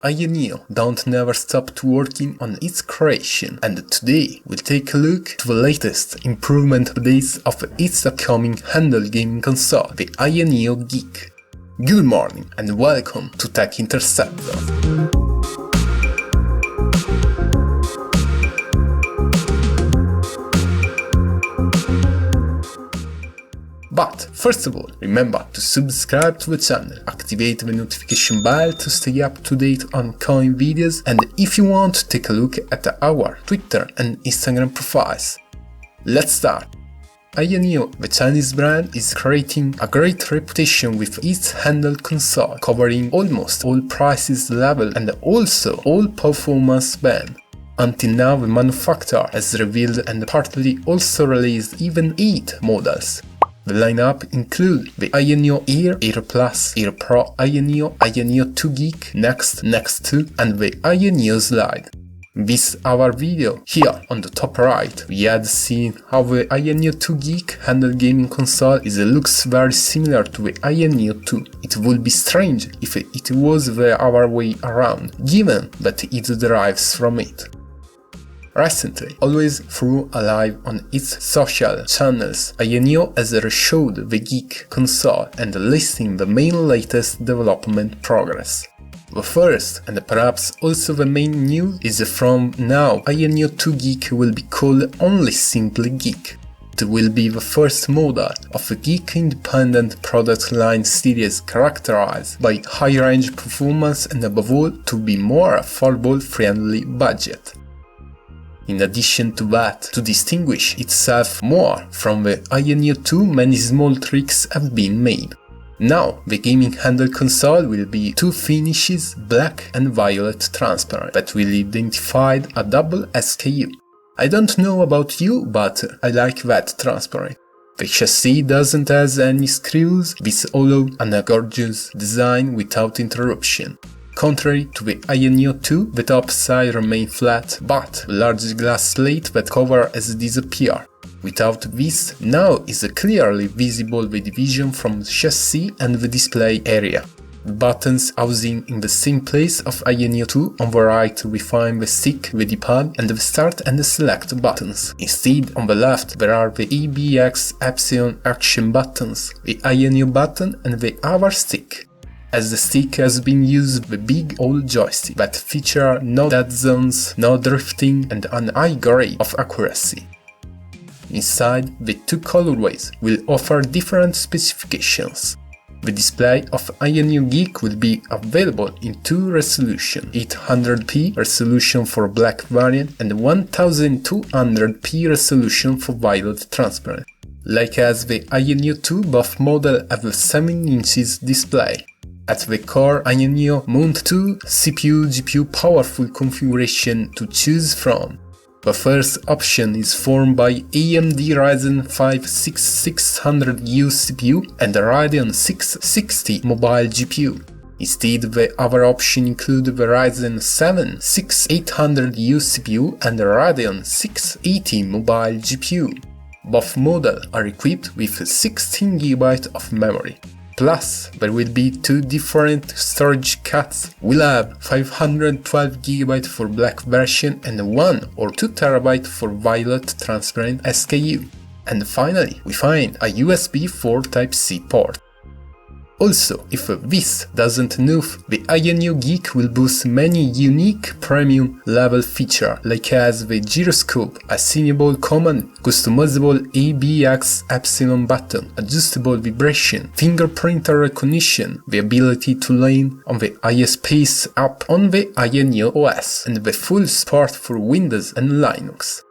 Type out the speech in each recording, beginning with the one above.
Ayaneo don't never stop to working on its creation, and today we'll take a look to the latest improvement updates of its upcoming handheld gaming console, the Ayaneo GEEK. Good morning and welcome to Tech Interceptor. But first of all, remember to subscribe to the channel, activate the notification bell to stay up to date on upcoming videos, and if you want to take a look at our Twitter and Instagram profiles. Let's start. Ayaneo, the Chinese brand, is creating a great reputation with its handheld console, covering almost all prices level and also all performance band. Until now, the manufacturer has revealed and partly also released even 8 models. The lineup include the Ayaneo Air, Air Plus, Air Pro, Ayaneo 2 GEEK, Next 2, and the Ayaneo Slide. In this our video, here on the top right, we had seen how the Ayaneo 2 GEEK handheld gaming console looks very similar to the Ayaneo 2. It would be strange if it was the other way around, given that it derives from it. Recently, always through a live on its social channels, Ayaneo has showed the GEEK console and listing the main latest development progress. The first, and perhaps also the main news, is from now Ayaneo 2 GEEK will be called only simply GEEK. It will be the first model of a GEEK independent product line series characterized by high-range performance and above all to be more affordable friendly budget. In addition to that, to distinguish itself more from the Ayaneo 2, many small tricks have been made. Now, the gaming handheld console will be 2 finishes, black and violet transparent, that will identify a double SKU. I don't know about you, but I like that transparent. The chassis doesn't have any screws, this allows a gorgeous design without interruption. Contrary to the Ayaneo 2, the top side remains flat, but the large glass plate that cover has disappeared. Without this, now is clearly visible the division from the chassis and the display area. The buttons housing in the same place of Ayaneo 2, on the right we find the stick, the D-pad and the start and the select buttons. Instead, on the left there are the ABX Epsilon action buttons, the Ayaneo button and the other stick. As the stick has been used the big old joystick that feature no dead zones, no drifting and an high grade of accuracy. Inside, the 2 colorways will offer different specifications. The display of Ayaneo GEEK will be available in 2 resolutions, 800p resolution for black variant and 1200p resolution for violet transparent. Like as the Ayaneo 2, both models have a 7 inches display. At the core, Ayaneo mount 2 CPU-GPU powerful configuration to choose from. The first option is formed by Amd Ryzen 5 6600U CPU and a Radeon 660 mobile GPU. Instead, the other options include the Ryzen 7 6800U CPU and a Radeon 680 mobile GPU. Both models are equipped with 16GB of memory. Plus, there will be 2 different storage cards. We'll have 512GB for black version and 1 or 2TB for violet transparent SKU. And finally, we find a USB 4 Type-C port. Also, if this doesn't enough, the Ayaneo GEEK will boost many unique premium level features like as the gyroscope, assignable command, customizable ABX Epsilon button, adjustable vibration, fingerprint recognition, the ability to lean on the iSpace app on the Ayaneo OS, and the full support for Windows and Linux.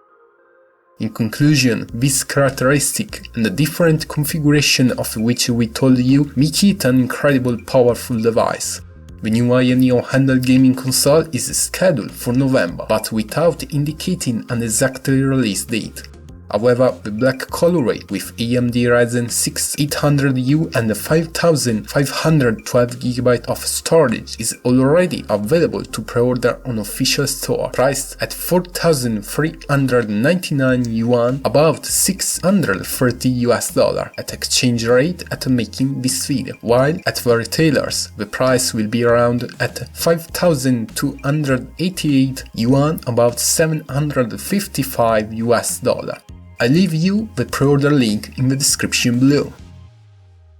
In conclusion, this characteristic and the different configuration of which we told you make it an incredible powerful device. The new Ayaneo handheld gaming console is scheduled for November, but without indicating an exact release date. However, the black colorway with AMD Ryzen 6 800U and 5512GB of storage is already available to pre-order on official store, priced at 4,399 yuan, about $630 at exchange rate at making this video, while at the retailers the price will be around at 5,288 yuan, about $755. I leave you the pre-order link in the description below.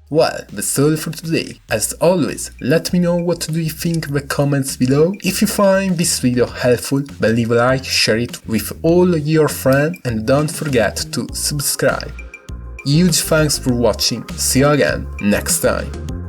Well, that's all for today. As always, let me know what do you think in the comments below. If you find this video helpful, then leave a like, share it with all your friends, and don't forget to subscribe. Huge thanks for watching, see you again next time.